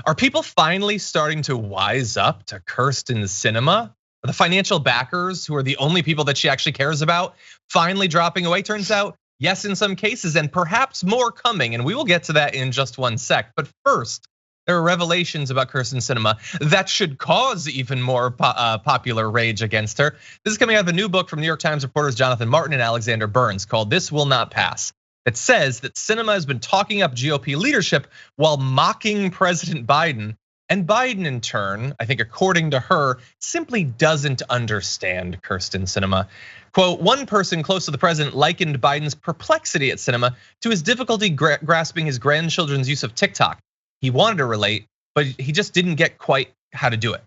Are people finally starting to wise up to Kyrsten Sinema? Are the financial backers, who are the only people that she actually cares about, finally dropping away? Turns out, yes, in some cases, and perhaps more coming. And we will get to that in just one sec. But first, there are revelations about Kyrsten Sinema that should cause even more popular rage against her. This is coming out of a new book from New York Times reporters Jonathan Martin and Alexander Burns called "This Will Not Pass." It says that Sinema has been talking up GOP leadership while mocking President Biden. And Biden, in turn, I think according to her, simply doesn't understand Kyrsten Sinema. Quote, one person close to the president likened Biden's perplexity at Sinema to his difficulty grasping his grandchildren's use of TikTok. He wanted to relate, but he just didn't get quite how to do it.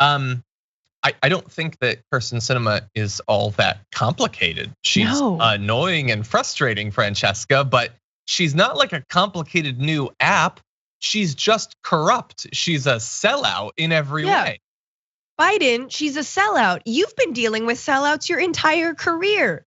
I don't think that Kyrsten Sinema is all that complicated. She's annoying and frustrating, Francesca, but she's not like a complicated new app. She's just corrupt. She's a sellout in every way. Biden, she's a sellout. You've been dealing with sellouts your entire career.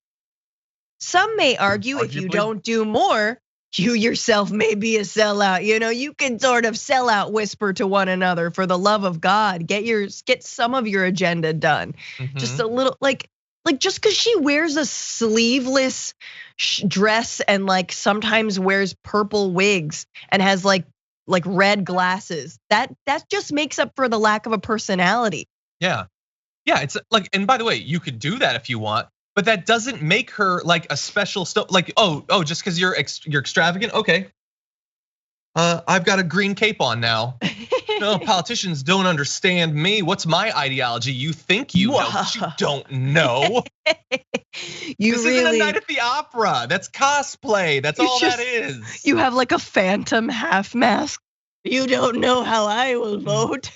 Some may argue if you don't do more, you yourself may be a sellout. You can sort of sellout whisper to one another, for the love of God, get some of your agenda done. Just a little, like just because she wears a sleeveless dress and like sometimes wears purple wigs and has like red glasses, that just makes up for the lack of a personality. Yeah, it's like, and by the way, you could do that if you want. But that doesn't make her like a special like, just because you're extravagant, okay. I've got a green cape on now. No, politicians don't understand me. What's my ideology? You think you know, but you don't know. This isn't a night at the opera. That's cosplay. That's all that is. You have like a phantom half mask. You don't know how I will vote.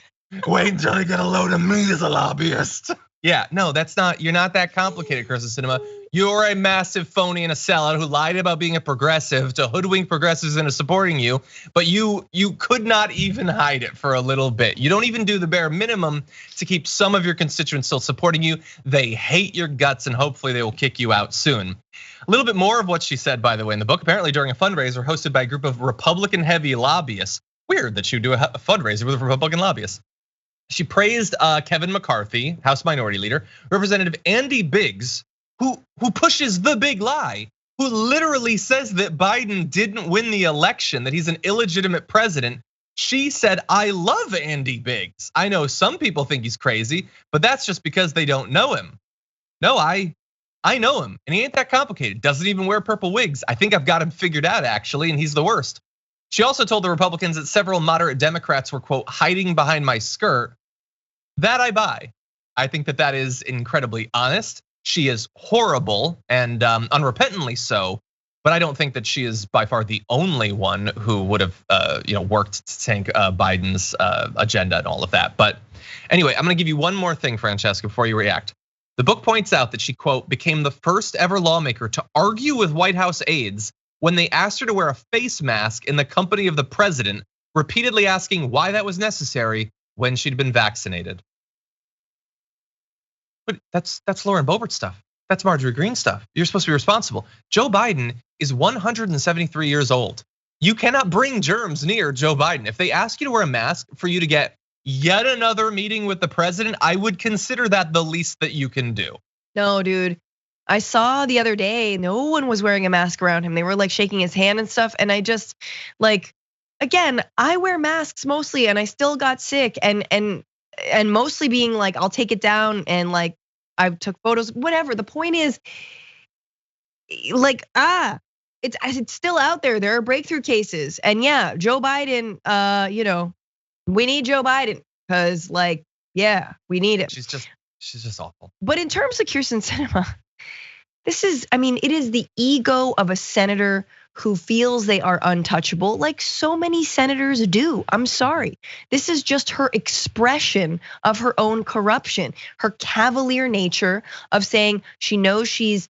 Wait until they get a load of me as a lobbyist. Yeah, no, that's not, you're not that complicated, Kyrsten Sinema. You're a massive phony and a sellout who lied about being a progressive to hoodwink progressives into supporting you, but you could not even hide it for a little bit. You don't even do the bare minimum to keep some of your constituents still supporting you. They hate your guts and hopefully they will kick you out soon. A little bit more of what she said, by the way, in the book, apparently during a fundraiser hosted by a group of Republican heavy lobbyists. Weird that you do a fundraiser with Republican lobbyists. She praised Kevin McCarthy, House Minority Leader, Representative Andy Biggs, who pushes the big lie, who literally says that Biden didn't win the election, that he's an illegitimate president. She said, I love Andy Biggs. I know some people think he's crazy, but that's just because they don't know him. No, I know him, and he ain't that complicated. Doesn't even wear purple wigs. I think I've got him figured out, actually, and he's the worst. She also told the Republicans that several moderate Democrats were, quote, hiding behind my skirt. That I buy. I think that is incredibly honest. She is horrible and unrepentantly so, but I don't think that she is by far the only one who would have worked to tank Biden's agenda and all of that. But anyway, I'm gonna give you one more thing, Francesca, before you react. The book points out that she, quote, became the first ever lawmaker to argue with White House aides when they asked her to wear a face mask in the company of the president, repeatedly asking why that was necessary when she'd been vaccinated. But that's Lauren Boebert stuff. That's Marjorie Greene stuff. You're supposed to be responsible. Joe Biden is 173 years old. You cannot bring germs near Joe Biden. If they ask you to wear a mask for you to get yet another meeting with the president, I would consider that the least that you can do. No, dude. I saw the other day, no one was wearing a mask around him. They were like shaking his hand and stuff. And I just like, again, I wear masks mostly and I still got sick and mostly being like, I'll take it down and like, I took photos, whatever. The point is like, it's still out there. There are breakthrough cases. And yeah, Joe Biden, we need Joe Biden because like, yeah, we need it. She's just awful. But in terms of Kyrsten Sinema, it is the ego of a senator who feels they are untouchable, like so many senators do. I'm sorry. This is just her expression of her own corruption, her cavalier nature of saying she knows she's,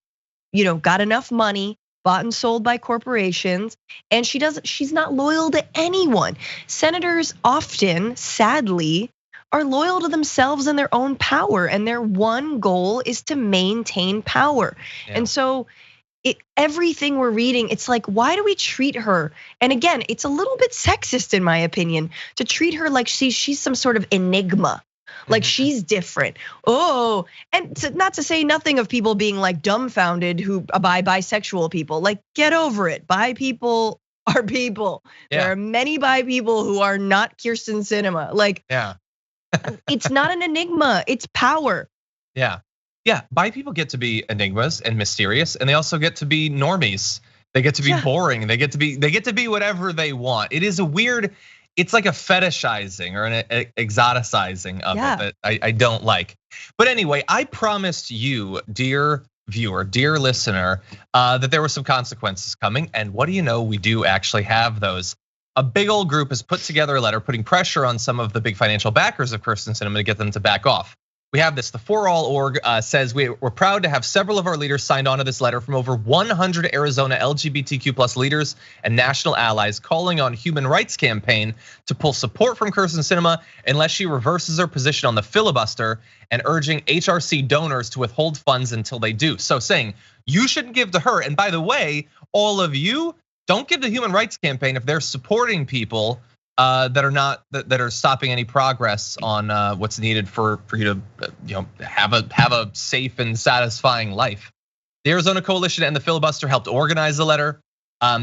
got enough money, bought and sold by corporations, and she's not loyal to anyone. Senators often, sadly, are loyal to themselves and their own power, and their one goal is to maintain power. Yeah. And so everything we're reading, it's like, why do we treat her? And again, it's a little bit sexist in my opinion to treat her like she's some sort of enigma. Like she's different. Oh, and not to say nothing of people being like dumbfounded by bisexual people. Like, get over it. Bi people are people. Yeah. There are many bi people who are not Kyrsten Sinema. Like, yeah. It's not an enigma, it's power. Yeah. Yeah, bi people get to be enigmas and mysterious, and they also get to be normies. They get to be boring. They get to be whatever they want. It is a weird, it's like a fetishizing or an exoticizing of it that I don't like. But anyway, I promised you, dear viewer, dear listener, that there were some consequences coming. And what do you know? We do actually have those. A big old group has put together a letter putting pressure on some of the big financial backers of Kyrsten Sinema to get them to back off. We have this, the For All org says we're proud to have several of our leaders signed on to this letter from over 100 Arizona LGBTQ plus leaders and national allies calling on Human Rights Campaign to pull support from Kyrsten Sinema unless she reverses her position on the filibuster and urging HRC donors to withhold funds until they do. So saying you shouldn't give to her. And by the way, all of you, don't give to Human Rights Campaign if they're supporting people that are stopping any progress on what's needed for you to have a safe and satisfying life. The Arizona Coalition and the Filibuster helped organize the letter.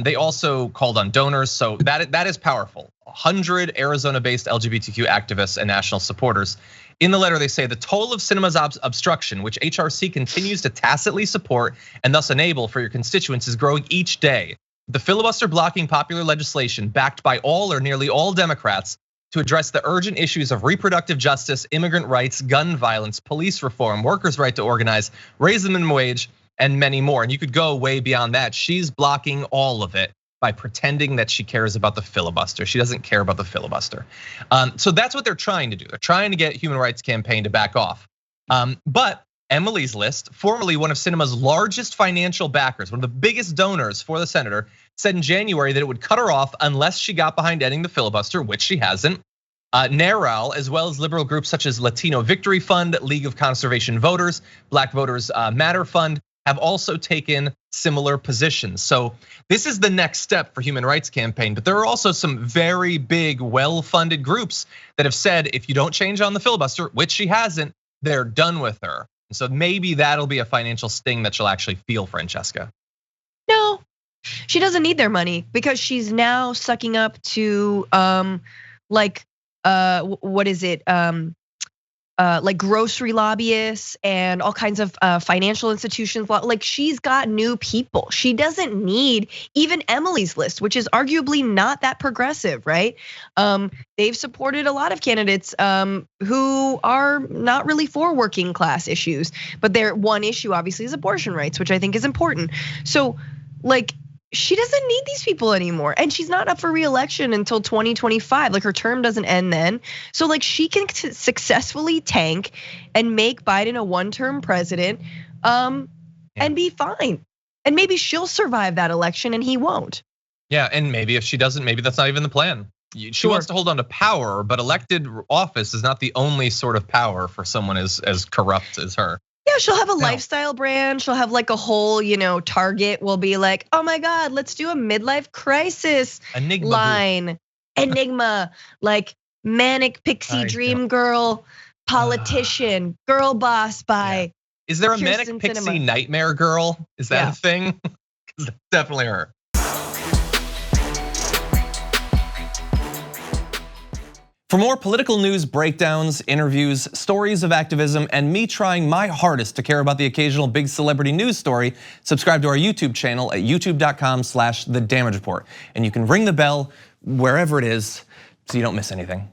They also called on donors, so that is powerful. 100 Arizona-based LGBTQ activists and national supporters. In the letter, they say the toll of Sinema's obstruction, which HRC continues to tacitly support and thus enable for your constituents, is growing each day. The filibuster blocking popular legislation backed by all or nearly all Democrats to address the urgent issues of reproductive justice, immigrant rights, gun violence, police reform, workers' right to organize, raise the minimum wage, and many more. And you could go way beyond that. She's blocking all of it by pretending that she cares about the filibuster. She doesn't care about the filibuster. So that's what they're trying to do. They're trying to get Human Rights Campaign to back off. But Emily's List, formerly one of Sinema's largest financial backers, one of the biggest donors for the senator, said in January that it would cut her off unless she got behind ending the filibuster, which she hasn't. NARAL, as well as liberal groups such as Latino Victory Fund, League of Conservation Voters, Black Voters Matter Fund, have also taken similar positions. So this is the next step for Human Rights Campaign, but there are also some very big, well-funded groups that have said if you don't change on the filibuster, which she hasn't, they're done with her. So maybe that'll be a financial sting that she'll actually feel, Francesca. No, she doesn't need their money because she's now sucking up to what is it? Like grocery lobbyists and all kinds of financial institutions. Like she's got new people. She doesn't need even Emily's List, which is arguably not that progressive, right? They've supported a lot of candidates who are not really for working class issues, but their one issue obviously is abortion rights, which I think is important. So like, she doesn't need these people anymore. And she's not up for re-election until 2025. Like her term doesn't end then. So like she can successfully tank and make Biden a one-term president and be fine. And maybe she'll survive that election and he won't. Yeah, and maybe if she doesn't, maybe that's not even the plan. She wants to hold on to power, but elected office is not the only sort of power for someone as corrupt as her. Yeah, she'll have a lifestyle brand. She'll have like a whole, Target will be like, oh my God, let's do a midlife crisis enigma line. Enigma, like manic pixie dream girl, politician, girl boss by. Yeah. Is there a manic pixie nightmare girl? Is that a thing? Because that's definitely her. For more political news breakdowns, interviews, stories of activism, and me trying my hardest to care about the occasional big celebrity news story, subscribe to our YouTube channel at youtube.com/The Damage Report. And you can ring the bell wherever it is so you don't miss anything.